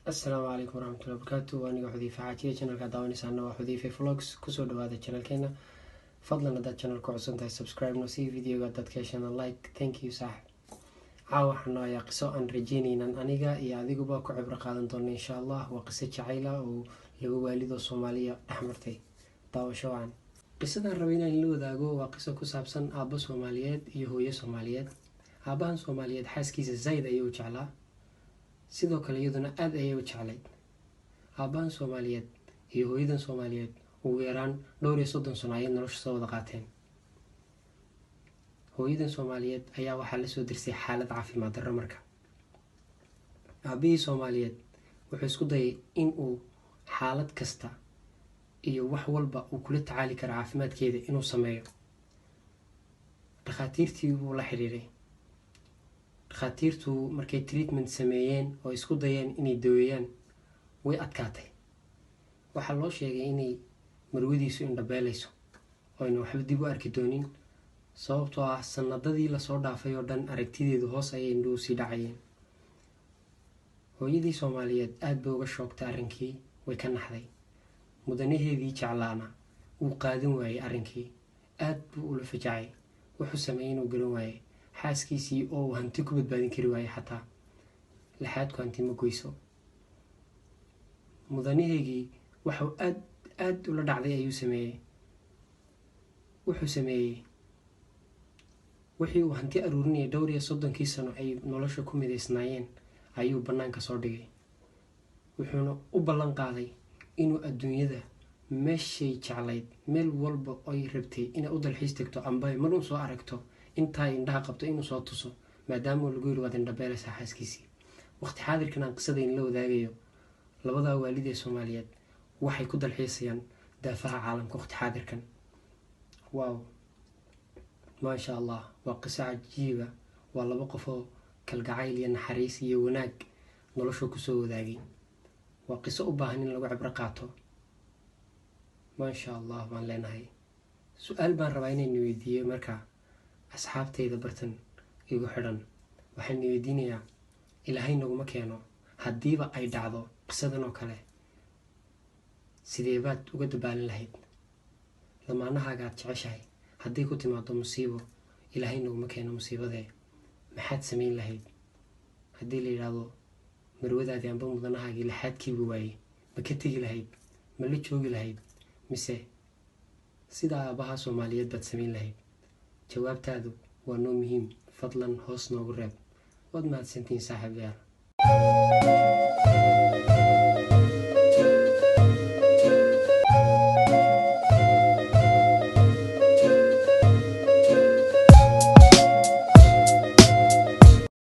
السلام عليكم ورحمة الله وبركاته. وأنا حذيفة عاتية channelka daawanaysaana waa xudeyfe vlogs. kusoo dhawaada channelkeena. fadlan haddaad channelka cusub tahay subscribe no sii videoga dadka heshana like. Thank you saaxib. waxaan ayaa qiso aan rajeynaynan aniga iyo adiguba ku cibro qaadan doono insha allah. waa qiso jacayl ah oo lagu waalido Soomaaliya dhexmartay. daawasho wacan. qisadan rabay inaan la wadaago waa qiso ku saabsan aabbo Soomaaliyeed iyo hooyo Soomaaliyeed. aabbahan Soomaaliyeed xaaskiisa Zayd ayuu jeclaa, sidoo kale iyaduna aad ayay u jeclayd. aabbahan Soomaaliyeed iyo hooyadan Soomaaliyeed ugu yaraan 30 sano ayay nolosha soo wada qaateen. hooyadan Soomaaliyeed ayaa waxaa la soo dirsay xaalad caafimaad darro marka. aabihii Soomaaliyeed wuxuu isku dayay in uu xaalad kasta iyo wax walba uu kula tacaali karo caafimaadkeeda inuu sameeyo. dhakhaatiirtii buu la xiriiray. dhakhaatiirtu markay treatment sameeyeen oo isku dayeen inay daweeyaan way adkaatay. waxaa loo sheegay inay marwadiisu indhabeelayso oo ayna waxba dib u arki doonin, sababtoo ah sanadadii lasoo dhaafay oo dhan aragtideedu hoos ayay indhuhu sii dhacayeen. hooyadii Soomaaliyeed aad bay uga shoogtay arrinkii, way ka naxday. mudanaheedii jeclaana wuu qaadan waayey arrinkii, aad buu ula fajacay. wuxuu sameeyey inuu garan waayey xaaskiisii oo uu hanti ku badbaadin kari waayey. xataa laxaadku hanti ma goyso. mudanaheygii waxuu aad ula dhacday ayuu sameeyey. wuxuu sameeyey wixii uu hanti aruurinayay 30 sano ay nolosha ku midaysnaayeen ayuu bannaanka soo dhigay. wuxuuna u ballan qaaday inuu adduunyada meeshay jeclayd, meel walba ay rabtay inay u dalxiis tagto amba mar uu soo aragto intaa indhaha qabto inuu soo tuso, maadaama lagu yiri waad indhabeelaysaa xaaskiisii. waqti xaadirkan aan qisada in la wadaagayo, labada waalid ee Soomaaliyeed waxay ku dalxiisayaan daafaha caalamka waqti xaadirkan. waaw, maasha allah, waa qiso cajiiba. waa laba qof oo kalgacayl iyo naxariis iyo wanaag nolosha kusoo wadaagay. waa qiso u baahan in lagu cibro qaato. maasha allah baan leenahay. su-aal baan rabaa inaan weydiiyo markaa asxaabtayda bartan igu xidhan. waxaan weydiinayaa, ilaahay naguma keeno haddiiba ay dhacdo qisadan oo kale, sidee baad uga dabaalin lahayd? lamaanahaagaad jeceshahay hadday ku timaado musiibo, ilaahay naguma keeno musiibadee, maxaad samayn lahayd? haddii la yidhaahdo marwadaadii amba mudanahaagii laxaadkiiba waayey, ma ka tegi lahayd? ma la joogi lahayd? mise sida aabbaha Soomaaliyeed baad samayn lahayd? jawaabtaadu waa noo muhiim. fadlan hoos noogu reeb. waad mahadsantiin saaxiibayaal.